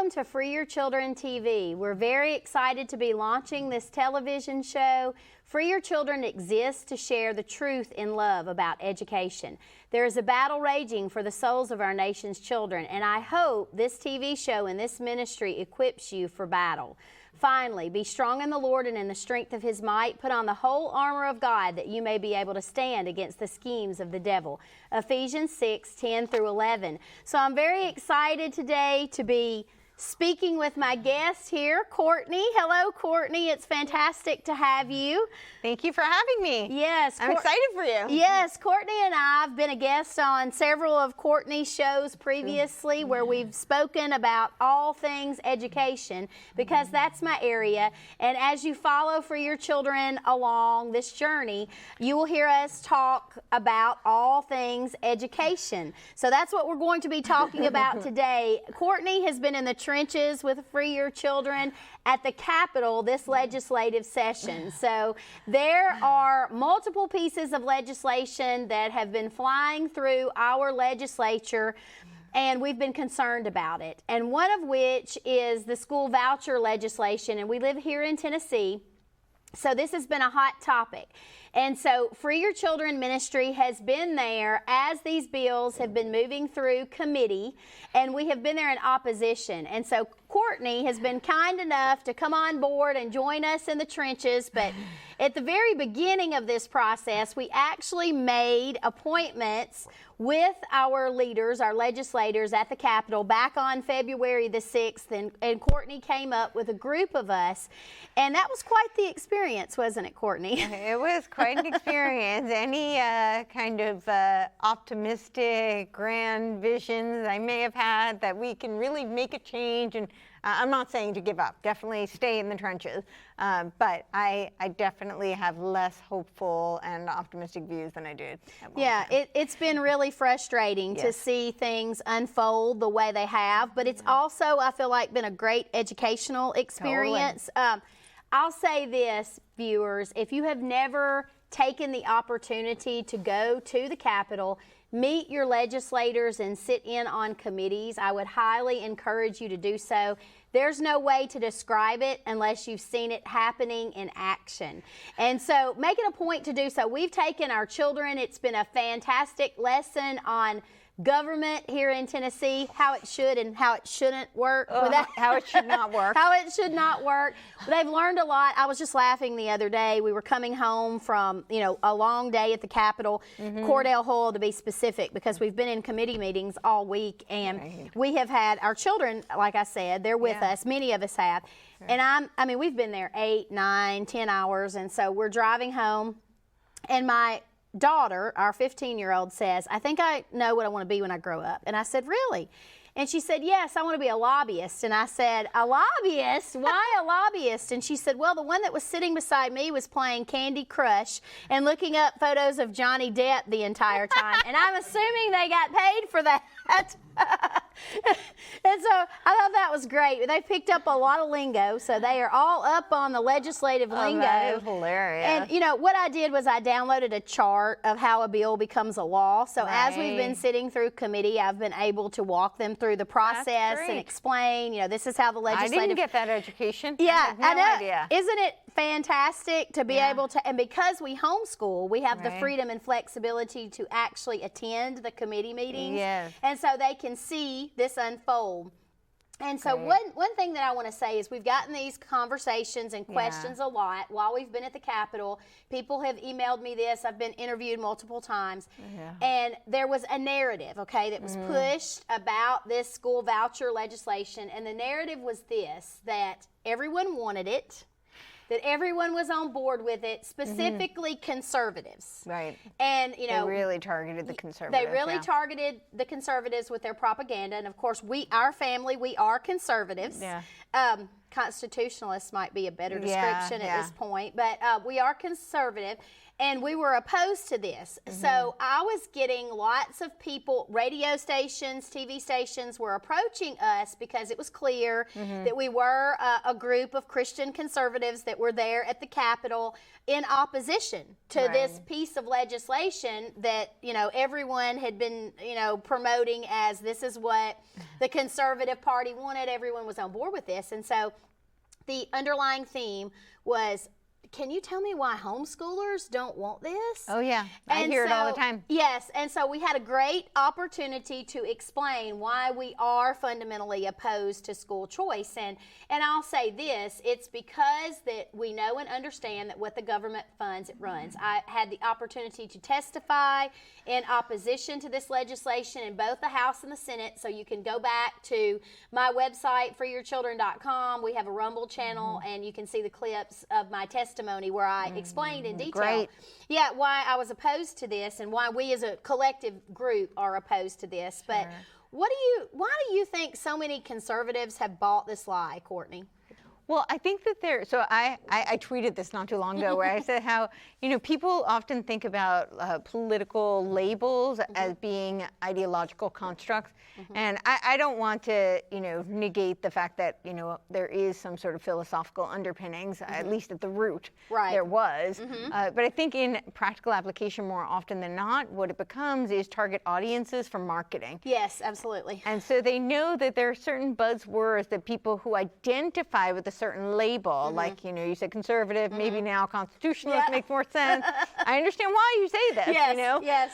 welcome to Free Your Children TV. We're very excited to be launching this television show. Free Your Children exists to share the truth in love about education. There is a battle raging for the souls of our nation's children, and I hope this TV show and this ministry equips you for battle. Finally, be strong in the Lord and in the strength of His might. Put on the whole armor of God that you may be able to stand against the schemes of the devil. Ephesians 6:10-11. So I'm very excited today to be speaking with my guest here, Courtenay. Hello, Courtenay. It's fantastic to have you. Thank you for having me. Yes. I'm excited for you. Yes, Courtenay and I have been a guest on several of Courtenay's shows previously where we've spoken about all things education because that's my area. And as you follow Free Your Children along this journey, you will hear us talk about all things education. So that's what we're going to be talking about today. Courtenay has been in the trenches with Free Your Children at the Capitol this legislative session. So there are multiple pieces of legislation that have been flying through our legislature, and we've been concerned about it. And one of which is the school voucher legislation, and we live here in Tennessee, so this has been a hot topic. And so Free Your Children Ministry has been there as these bills have been moving through committee, and we have been there in opposition. And so Courtenay has been kind enough to come on board and join us in the trenches, but at the very beginning of this process, we actually made appointments with our leaders, our legislators at the Capitol back on February the 6th, and Courtenay came up with a group of us, and that was quite the experience, wasn't it, Courtenay? It was quite an experience. Any kind of optimistic, grand visions I may have had that we can really make a change, and I'm not saying to give up, definitely stay in the trenches, but I definitely have less hopeful and optimistic views than I did at one time. It's been really frustrating to see things unfold the way they have, but it's also, I feel like, been a great educational experience. Totally. I'll say this, viewers, if you have never taken the opportunity to go to the Capitol, meet your legislators and sit in on committees, I would highly encourage you to do so. There's no way to describe it unless you've seen it happening in action. And so make it a point to do so. We've taken our children. It's been a fantastic lesson on government here in Tennessee, how it should and how it shouldn't work. How it should not work. How it should not work. They've learned a lot. I was just laughing the other day. We were coming home from, a long day at the Capitol, Cordell Hull to be specific, because we've been in committee meetings all week, and we have had our children, like I said, they're with us. Many of us have. And we've been there 8, 9, 10 hours, and so we're driving home, and my daughter, our 15-year-old, says, I think I know what I want to be when I grow up. And I said, really? And she said, yes, I want to be a lobbyist. And I said, a lobbyist? Why a lobbyist? And she said, well, the one that was sitting beside me was playing Candy Crush and looking up photos of Johnny Depp the entire time. And I'm assuming they got paid for that. And so I thought that was great. They picked up a lot of lingo, so they are all up on the legislative lingo. That is hilarious. And what I did was I downloaded a chart of how a bill becomes a law. So as we've been sitting through committee, I've been able to walk them through the process and explain, this is how the legislative... I didn't get that education. Yeah, I had no idea. Isn't it fantastic to be able to, and because we homeschool, we have the freedom and flexibility to actually attend the committee meetings. Yes. And so they can see this unfold. And so one thing that I want to say is we've gotten these conversations and questions a lot while we've been at the Capitol. People have emailed me this. I've been interviewed multiple times. And there was a narrative, that was pushed about this school voucher legislation. And the narrative was this, that everyone wanted it, that everyone was on board with it, specifically conservatives. Right. And, they really targeted the conservatives. They really targeted the conservatives with their propaganda. And, of course, our family, we are conservatives. Yeah. constitutionalists might be a better Yeah, description yeah. at this point, but we are conservative. And we were opposed to this. So I was getting lots of people, radio stations, TV stations were approaching us because it was clear that we were a group of Christian conservatives that were there at the Capitol in opposition to this piece of legislation that, you know, everyone had been, you know, promoting as this is what the Conservative Party wanted. Everyone was on board with this. And so the underlying theme was, can you tell me why homeschoolers don't want this? Oh, yeah. I hear it all the time. Yes, and so we had a great opportunity to explain why we are fundamentally opposed to school choice. And I'll say this, it's because that we know and understand that what the government funds, it runs. I had the opportunity to testify in opposition to this legislation in both the House and the Senate, so you can go back to my website, freeyourchildren.com. We have a Rumble channel, and you can see the clips of my testimony where I explained in detail Great. why I was opposed to this and why we as a collective group are opposed to this. But why do you think so many conservatives have bought this lie, Courtney? Well, I think that so I tweeted this not too long ago where I said how, you know, people often think about political labels as being ideological constructs. And I don't want to, you know, negate the fact that, you know, there is some sort of philosophical underpinnings, at least at the root there was. But I think in practical application more often than not, what it becomes is target audiences for marketing. Yes, absolutely. And so they know that there are certain buzzwords that people who identify with a certain label, like, you know, you said conservative, maybe now constitutionalist makes more sense. I understand why you say this, you know? Yes.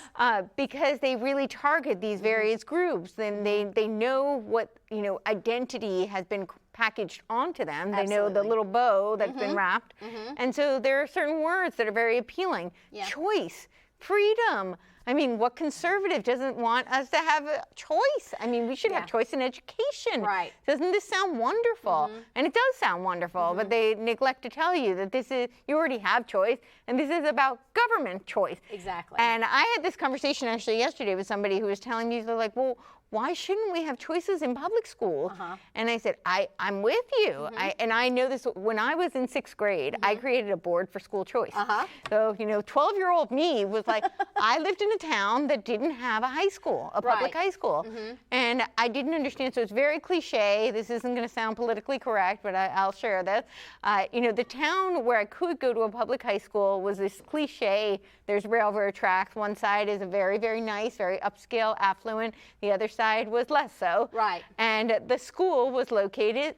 Because they really target these various groups. Then they know what, you know, identity has been packaged onto them. They know the little bow that's been wrapped. And so there are certain words that are very appealing. Choice, freedom. I mean, what conservative doesn't want us to have a choice? I mean, we should have choice in education. Right. Doesn't this sound wonderful? And it does sound wonderful, but they neglect to tell you that this is, you already have choice, and this is about government choice. Exactly. And I had this conversation actually yesterday with somebody who was telling me, they're like, well, why shouldn't we have choices in public schools? And I said, I'm with you. And I know this, when I was in 6th grade, I created a board for school choice. So, you know, 12-year-old me was like, I lived in a town that didn't have a high school, a public high school. And I didn't understand, so it's very cliche. This isn't gonna sound politically correct, but I'll share this. You know, the town where I could go to a public high school was this cliche, there's railroad tracks. One side is a very, very nice, very upscale, affluent. The other side was less so. Right. And the school was located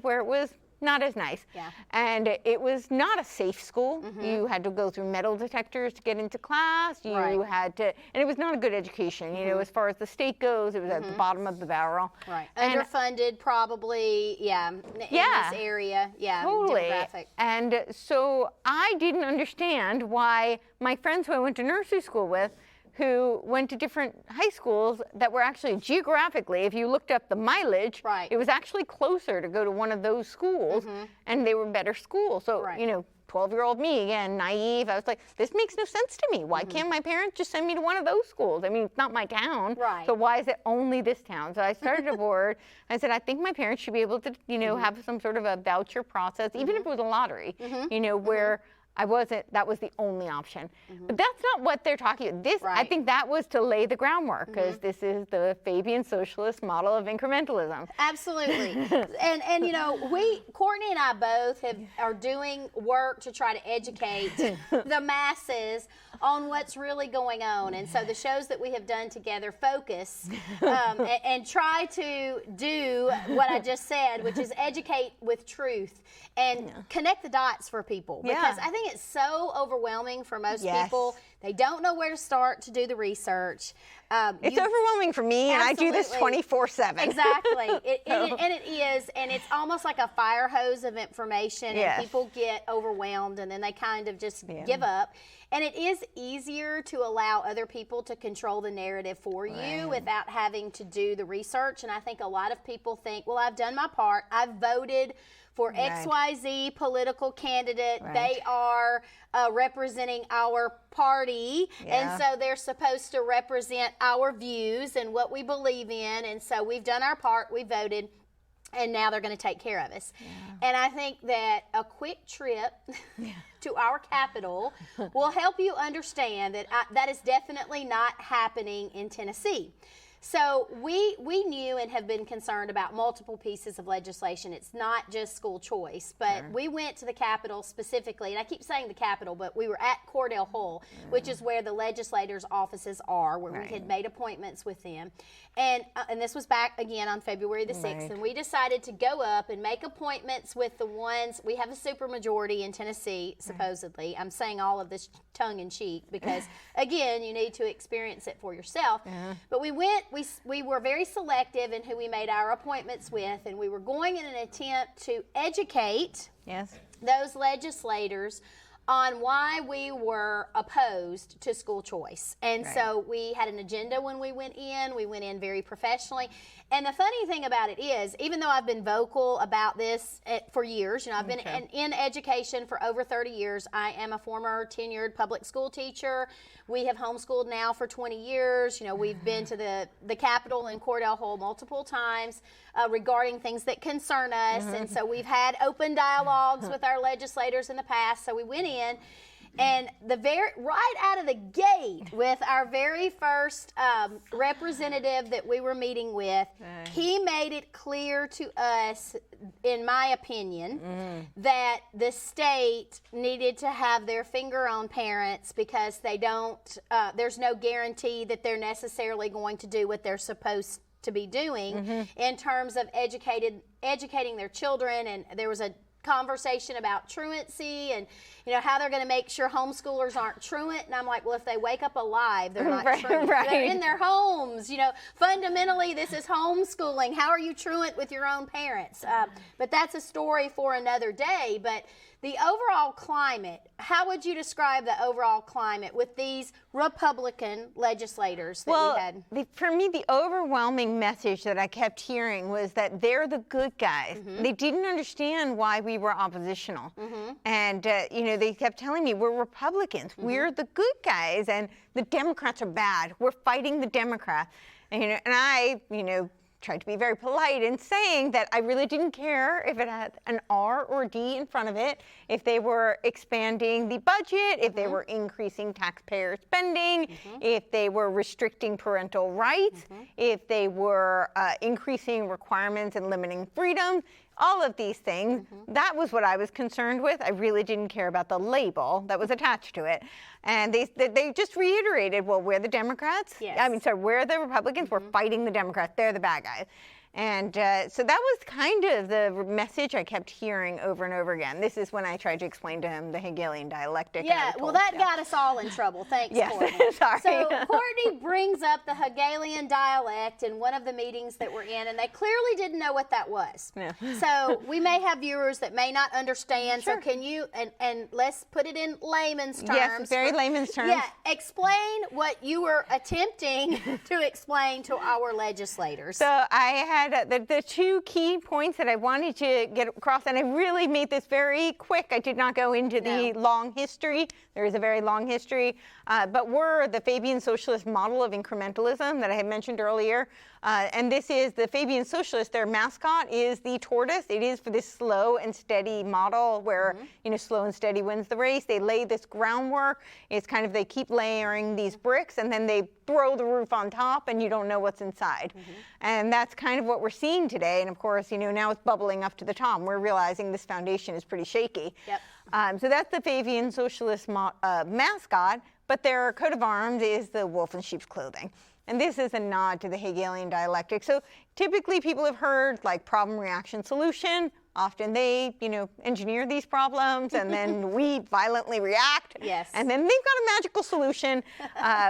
where it was not as nice. Yeah. And it was not a safe school. You had to go through metal detectors to get into class. You had to, and it was not a good education. You know, as far as the state goes, it was at the bottom of the barrel. Right. And Underfunded, probably, in this area. Yeah, totally. demographic. And so I didn't understand why my friends who I went to nursery school with, who went to different high schools that were actually geographically, if you looked up the mileage, it was actually closer to go to one of those schools, and they were better schools. So, you know, 12-year-old me, again, naive, I was like, this makes no sense to me. Why can't my parents just send me to one of those schools? I mean, it's not my town, so why is it only this town? So I started a board. I said, I think my parents should be able to, you know, have some sort of a voucher process, even if it was a lottery, you know, where that was the only option. But that's not what they're talking about. This, I think that was to lay the groundwork, because this is the Fabian socialist model of incrementalism. Absolutely. and you know, Courtney and I both are doing work to try to educate the masses on what's really going on. And so the shows that we have done together focus and try to do what I just said, which is educate with truth and connect the dots for people. Because I think it's so overwhelming for most people. They don't know where to start to do the research. It's overwhelming for me, and I do this 24/7. Exactly. And it is, and it's almost like a fire hose of information, and people get overwhelmed, and then they kind of just give up. And it is easier to allow other people to control the narrative for you without having to do the research. And I think a lot of people think, well, I've done my part. I've voted for XYZ political candidate. They are representing our party, and so they're supposed to represent our views and what we believe in, and so we've done our part, we voted. And now they're going to take care of us. And I think that a quick trip to our capital will help you understand that that is definitely not happening in Tennessee. So we knew and have been concerned about multiple pieces of legislation. It's not just school choice, but we went to the Capitol specifically, and I keep saying the Capitol, but we were at Cordell Hull, which is where the legislators' offices are, where we had made appointments with them. And this was back again on February the 6th, and we decided to go up and make appointments with the ones. We have a supermajority in Tennessee, supposedly. I'm saying all of this tongue-in-cheek because, again, you need to experience it for yourself. But we went. We were very selective in who we made our appointments with, and we were going in an attempt to educate those legislators on why we were opposed to school choice. And so we had an agenda when we went in. We went in very professionally. And the funny thing about it is, even though I've been vocal about this for years, I've been in education for over 30 years. I am a former tenured public school teacher. We have homeschooled now for 20 years. We've been to the Capitol in Cordell Hull multiple times regarding things that concern us. And so we've had open dialogues with our legislators in the past. So we went in, and right out of the gate with our very first representative that we were meeting with, he made it clear to us, in my opinion, that the state needed to have their finger on parents because they don't. There's no guarantee that they're necessarily going to do what they're supposed to be doing in terms of educating their children. And there was a conversation about truancy and how they're going to make sure homeschoolers aren't truant. And I'm like, well, if they wake up alive, they're not truant. They're in their homes. Fundamentally, this is homeschooling. How are you truant with your own parents? But that's a story for another day. But the overall climate, how would you describe the overall climate with these Republican legislators that we had? For me, the overwhelming message that I kept hearing was that they're the good guys. They didn't understand why we were oppositional. And, they kept telling me, we're Republicans. We're the good guys, and the Democrats are bad. We're fighting the Democrats. And I, tried to be very polite in saying that I really didn't care if it had an R or D in front of it, if they were expanding the budget, if they were increasing taxpayer spending, if they were restricting parental rights, if they were increasing requirements and limiting freedom. All of these things, that was what I was concerned with. I really didn't care about the label that was attached to it. And they just reiterated, well, we're the Democrats. We're the Republicans. We're fighting the Democrats. They're the bad guys. And so that was kind of the message I kept hearing over and over again. This is when I tried to explain to him the Hegelian dialectic. That got us all in trouble. Thanks, Courtney. Sorry. So Courtney brings up the Hegelian dialect in one of the meetings that we're in, and they clearly didn't know what that was. So we may have viewers that may not understand. So can you, and let's put it in layman's terms. Yes, very layman's terms. Explain what you were attempting to explain to our legislators. So I had the two key points that I wanted to get across, and I really made this very quick. I did not go into the long history. There is a very long history, but we're the Fabian socialist model of incrementalism that I had mentioned earlier. And this is the Fabian socialist. Their mascot is the tortoise. It is for this slow and steady model where, slow and steady wins the race. They lay this groundwork. It's kind of, they keep layering these bricks, and then they throw the roof on top, and you don't know what's inside. And that's kind of what we're seeing today. And of course, now it's bubbling up to the top. We're realizing this foundation is pretty shaky. So that's the Fabian socialist mascot, but their coat of arms is the wolf in sheep's clothing. And this is a nod to the Hegelian dialectic. So typically people have heard like problem, reaction, solution. Often they, engineer these problems, and then we violently react. And then they've got a magical solution.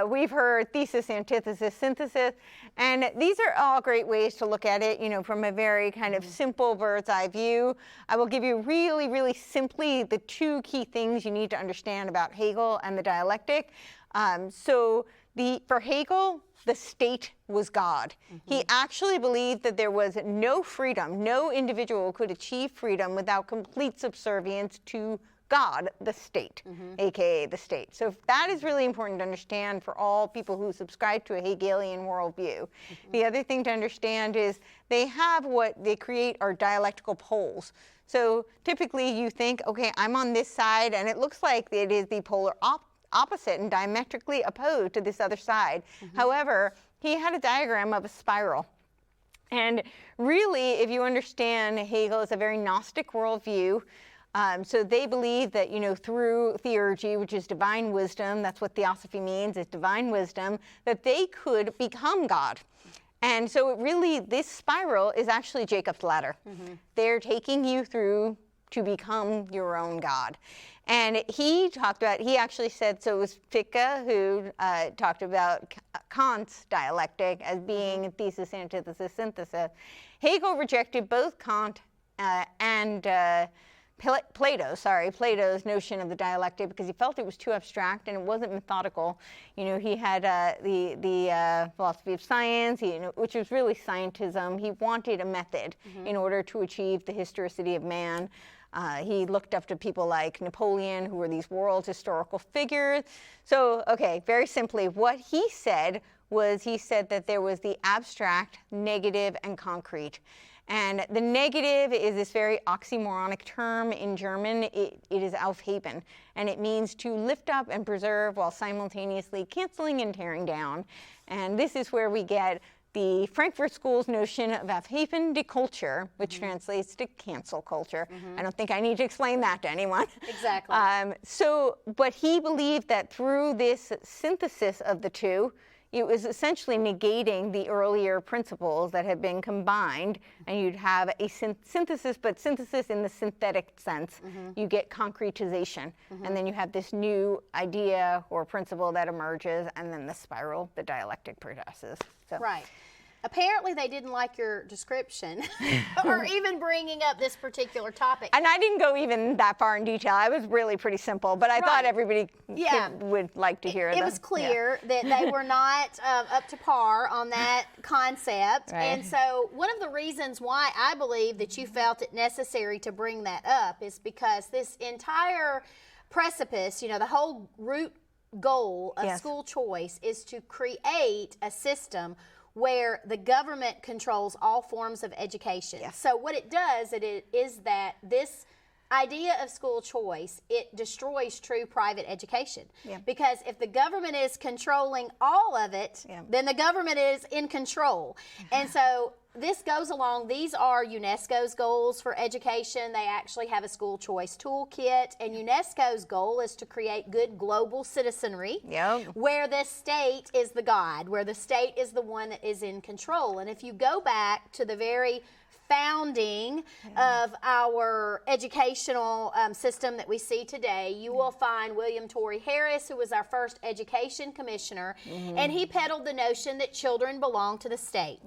We've heard thesis, antithesis, synthesis. And these are all great ways to look at it, from a very kind of simple bird's eye view. I will give you really, really simply the two key things you need to understand about Hegel and the dialectic. For Hegel, the state was God. He actually believed that there was no freedom, no individual could achieve freedom without complete subservience to God, the state, aka the state. So that is really important to understand for all people who subscribe to a Hegelian worldview. The other thing to understand is they have what they create are dialectical poles. So typically you think, okay, I'm on this side, and it looks like it is the polar opposite and diametrically opposed to this other side. However, he had a diagram of a spiral. And really, if you understand, Hegel is a very Gnostic worldview. So they believe that, through theurgy, which is divine wisdom, that's what theosophy means, is divine wisdom, that they could become God. And so it really, this spiral is actually Jacob's ladder. They're taking you through to become your own God. And he actually said, so it was Fichte who talked about Kant's dialectic as being thesis, antithesis, synthesis. Hegel rejected both Kant and Plato's notion of the dialectic because he felt it was too abstract and it wasn't methodical. He had the philosophy of science, which was really scientism. He wanted a method in order to achieve the historicity of man. He looked up to people like Napoleon, who were these world historical figures. So, okay, very simply, what he said was that there was the abstract, negative, and concrete. And the negative is this very oxymoronic term in German. It is Aufheben, and it means to lift up and preserve while simultaneously canceling and tearing down. And this is where we get the Frankfurt School's notion of Aufheben die Kultur, which translates to cancel culture. I don't think I need to explain that to anyone. Exactly. But he believed that through this synthesis of the two, it was essentially negating the earlier principles that had been combined, and you'd have a synthesis, but synthesis in the synthetic sense. You get concretization, and then you have this new idea or principle that emerges, and then the spiral, the dialectic progresses. So. Right. Apparently they didn't like your description or even bringing up this particular topic. And I didn't go even that far in detail. I was really pretty simple, but I thought everybody would like to hear it was clear that they were not up to par on that concept. Right. And so one of the reasons why I believe that you felt it necessary to bring that up is because this entire precipice, the whole root goal of school choice is to create a system where the government controls all forms of education. So what it does is that this idea of school choice, it destroys true private education. Because if the government is controlling all of it, then the government is in control. And so this goes along, these are UNESCO's goals for education. They actually have a school choice toolkit, and UNESCO's goal is to create good global citizenry where the state is the guide, where the state is the one that is in control. And if you go back to the very founding of our educational system that we see today, you will find William Torrey Harris, who was our first education commissioner, and he peddled the notion that children belong to the state.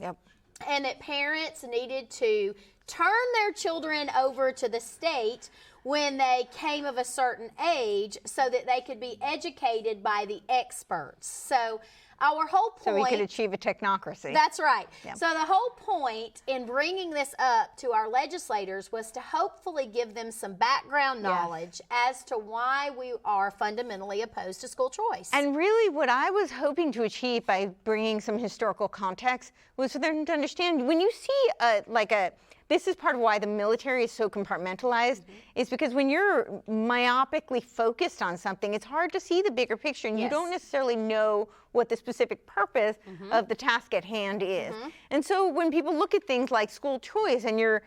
And that parents needed to turn their children over to the state when they came of a certain age so that they could be educated by the experts. So our whole point... So we could achieve a technocracy. That's right. So the whole point in bringing this up to our legislators was to hopefully give them some background knowledge as to why we are fundamentally opposed to school choice. And really what I was hoping to achieve by bringing some historical context was for them to understand, when you see this is part of why the military is so compartmentalized, is because when you're myopically focused on something, it's hard to see the bigger picture, and you don't necessarily know what the specific purpose of the task at hand is. And so when people look at things like school choice and you're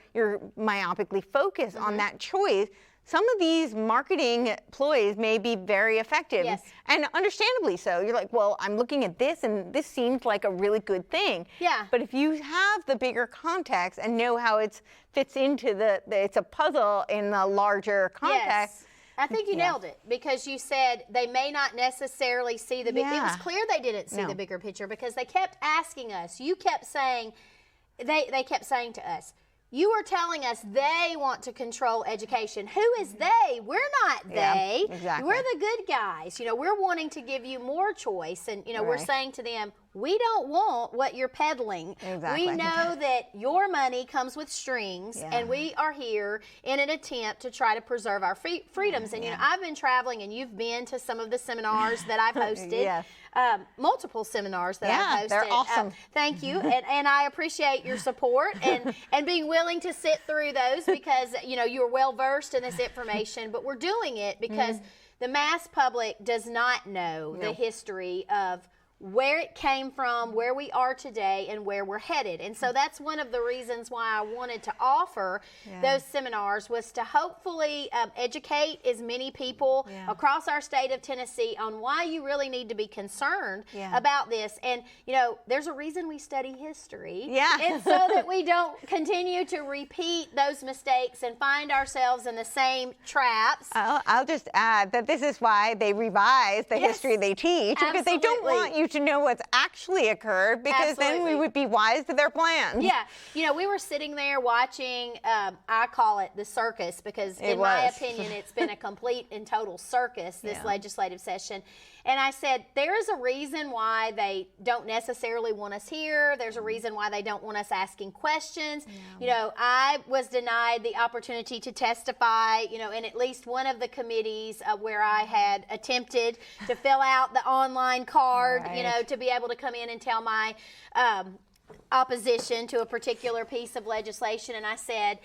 myopically focused on that choice, some of these marketing ploys may be very effective, and understandably so. You're like, well, I'm looking at this, and this seems like a really good thing. But if you have the bigger context and know how it fits into it's a puzzle in the larger context. I think you nailed it, because you said they may not necessarily see the big. It was clear they didn't see the bigger picture, because they kept asking us. You kept saying, they kept saying to us, you are telling us they want to control education. Who is they? We're not they. Exactly. We're the good guys. We're wanting to give you more choice. And, we're saying to them, we don't want what you're peddling. Exactly. We know that your money comes with strings, Yeah. and we are here in an attempt to try to preserve our freedoms. And, you know, I've been traveling, and you've been to some of the seminars that I've hosted. Yes. Multiple seminars that I've hosted. They're awesome. Thank you. And I appreciate your support and being willing to sit through those because, you know, you're well versed in this information. But we're doing it because the mass public does not know the history of where it came from, where we are today, and where we're headed. And so that's one of the reasons why I wanted to offer those seminars, was to hopefully educate as many people across our state of Tennessee on why you really need to be concerned about this. And, you know, there's a reason we study history. It's so that we don't continue to repeat those mistakes and find ourselves in the same traps. I'll just add that this is why they revise the history they teach, because they don't want you to know what's actually occurred, because then we would be wise to their plans. Yeah, you know, we were sitting there watching, I call it the circus, because in my opinion, it's been a complete and total circus, this legislative session. And I said, there is a reason why they don't necessarily want us here. There's a reason why they don't want us asking questions. You know, I was denied the opportunity to testify, you know, in at least one of the committees where I had attempted to fill out the online card, you know, to be able to come in and tell my opposition to a particular piece of legislation. And I said,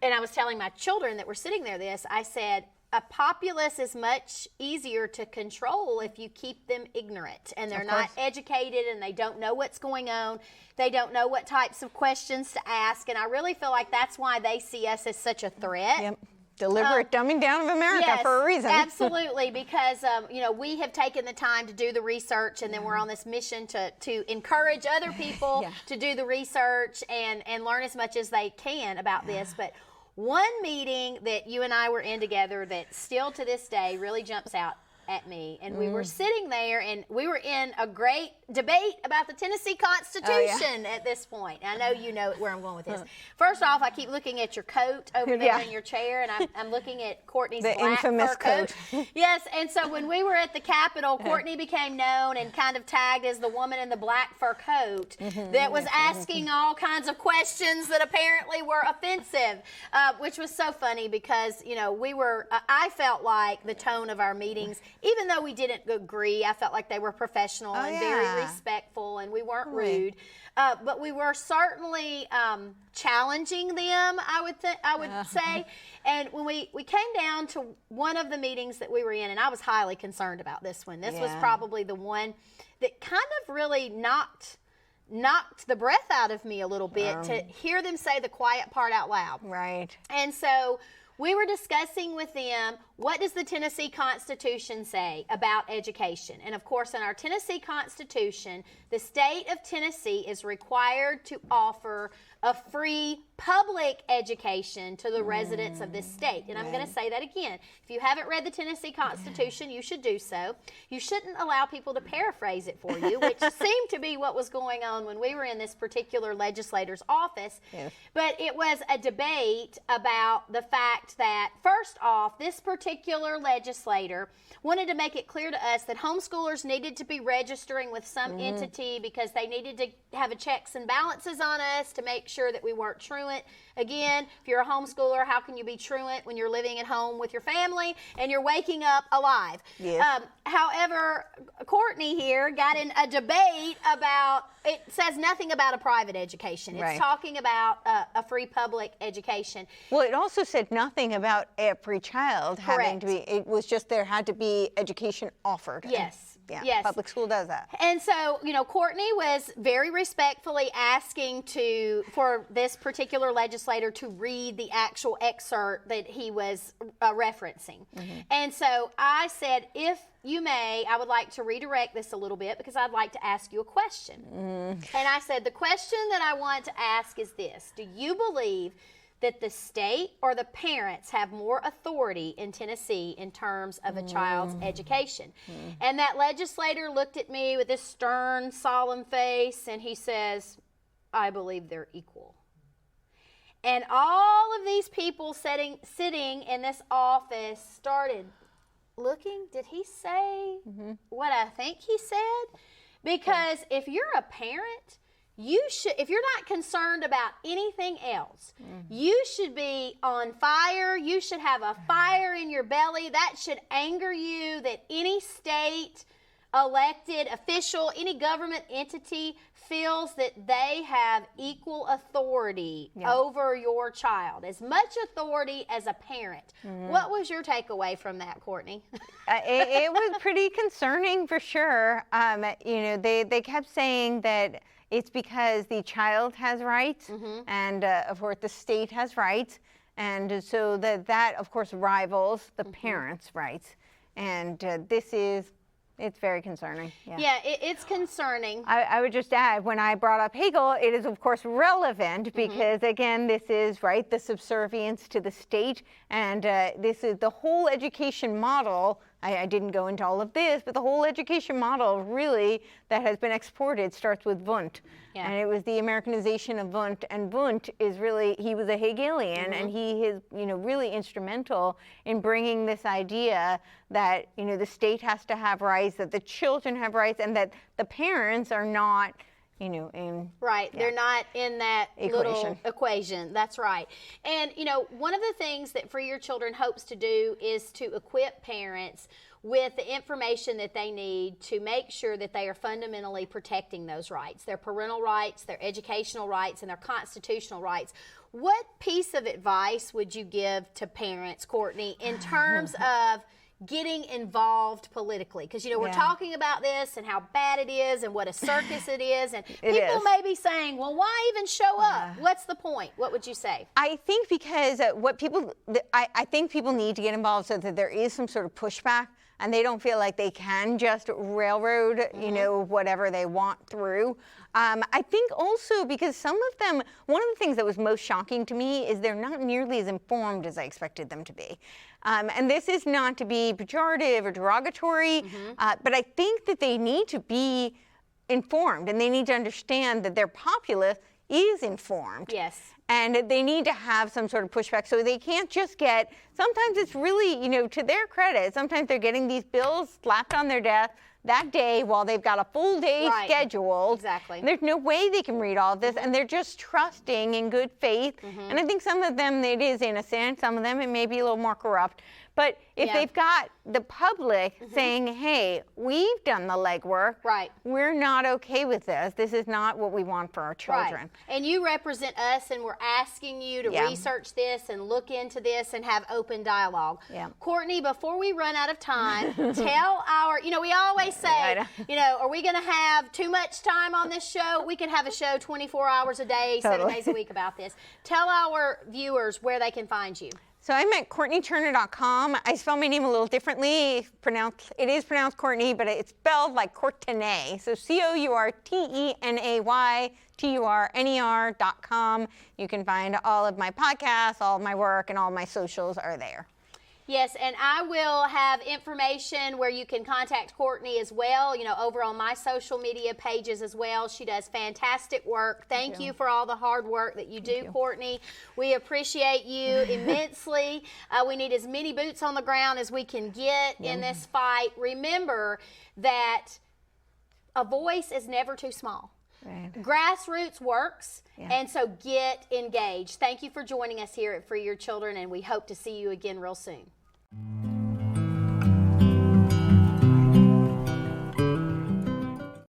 and I was telling my children that were sitting there this, I said, a populace is much easier to control if you keep them ignorant and they're not educated and they don't know what's going on. They don't know what types of questions to ask. And I really feel like that's why they see us as such a threat. Deliberate dumbing down of America for a reason. Absolutely, because you know, we have taken the time to do the research, and then we're on this mission to encourage other people to do the research and learn as much as they can about this. But one meeting that you and I were in together that still to this day really jumps out at me, and we were sitting there and we were in a great debate about the Tennessee Constitution at this point. I know you know where I'm going with this. First off, I keep looking at your coat over there in your chair, and I'm looking at Courtney's black infamous fur coat. Yes, and so when we were at the Capitol, Courtney became known and kind of tagged as the woman in the black fur coat that was asking all kinds of questions that apparently were offensive, which was so funny because, you know, I felt like the tone of our meetings, even though we didn't agree, I felt like they were professional and very respectful, and we weren't rude. But we were certainly challenging them, I would say. And when we came down to one of the meetings that we were in, and I was highly concerned about this one. This was probably the one that kind of really knocked the breath out of me a little bit to hear them say the quiet part out loud. And so we were discussing with them, what does the Tennessee Constitution say about education? And of course, in our Tennessee Constitution, the state of Tennessee is required to offer a free public education to the residents of this state. And I'm going to say that again. If you haven't read the Tennessee Constitution, you should do so. You shouldn't allow people to paraphrase it for you, which seemed to be what was going on when we were in this particular legislator's office. But it was a debate about the fact that, first off, this particular legislator wanted to make it clear to us that homeschoolers needed to be registering with some entity because they needed to have a checks and balances on us to make sure that we weren't truant. Again, if you're a homeschooler, how can you be truant when you're living at home with your family and you're waking up alive? However, Courtney here got in a debate about, it says nothing about a private education. It's talking about a free public education. Well, it also said nothing about every child having to be, it was just there had to be education offered. Public school does that. And so, you know, Courtney was very respectfully asking for this particular legislator to read the actual excerpt that he was referencing. And so I said, if you may, I would like to redirect this a little bit because I'd like to ask you a question. And I said, the question that I want to ask is this: do you believe that the state or the parents have more authority in Tennessee in terms of a child's education? And that legislator looked at me with this stern, solemn face, and he says, I believe they're equal. And all of these people sitting in this office started looking. Did he say what I think he said? Because if you're a parent, you should, if you're not concerned about anything else, you should be on fire. You should have a fire in your belly. That should anger you that any state elected official, any government entity feels that they have equal authority over your child, as much authority as a parent. What was your takeaway from that, Courtney? It was pretty concerning for sure. You know, they kept saying that it's because the child has rights, and of course the state has rights, and so that of course rivals the parents' rights, and it's very concerning. Yeah, it's concerning. I would just add, when I brought up Hegel, it is of course relevant because again, this is the subservience to the state, and this is the whole education model. I didn't go into all of this, but the whole education model really that has been exported starts with Wundt. And it was the Americanization of Wundt, and Wundt is really, he was a Hegelian, and he is, you know, really instrumental in bringing this idea that, you know, the state has to have rights, that the children have rights, and that the parents are not, you know, in... Right, they're not in that little equation. That's right. And, you know, one of the things that Free Your Children hopes to do is to equip parents with the information that they need to make sure that they are fundamentally protecting those rights, their parental rights, their educational rights, and their constitutional rights. What piece of advice would you give to parents, Courtney, in terms of getting involved politically? Because, you know, we're talking about this and how bad it is and what a circus it is, and people may be saying, well, why even show up? What's the point? What would you say? I think because I think people need to get involved so that there is some sort of pushback, and they don't feel like they can just railroad, you know, whatever they want through. I think also because some of them, one of the things that was most shocking to me is they're not nearly as informed as I expected them to be. And this is not to be pejorative or derogatory, but I think that they need to be informed, and they need to understand that their populace is informed. Yes. And they need to have some sort of pushback, so they can't just get, sometimes it's really, you know, to their credit, sometimes they're getting these bills slapped on their desk that day while they've got a full day scheduled. Exactly. There's no way they can read all of this, and they're just trusting in good faith. And I think some of them, it is innocent. Some of them, it may be a little more corrupt. But if they've got the public saying, hey, we've done the legwork, we're not okay with this. This is not what we want for our children. And you represent us, and we're asking you to research this and look into this and have open dialogue. Courtney, before we run out of time, tell our, you know, we always say, you know, are we going to have too much time on this show? We can have a show 24 hours a day, 7 days a week about this. Tell our viewers where they can find you. So I'm at CourtenayTurner.com. I spell my name a little differently. It is pronounced Courtney, but it's spelled like Courtenay. So CourtenayTurner.com. You can find all of my podcasts, all of my work, and all my socials are there. Yes, and I will have information where you can contact Courtney as well, you know, over on my social media pages as well. She does fantastic work. Thank you for all the hard work that you do, Courtney. We appreciate you immensely. We need as many boots on the ground as we can get in this fight. Remember that a voice is never too small. Grassroots works, and so get engaged. Thank you for joining us here at Free Your Children, and we hope to see you again real soon.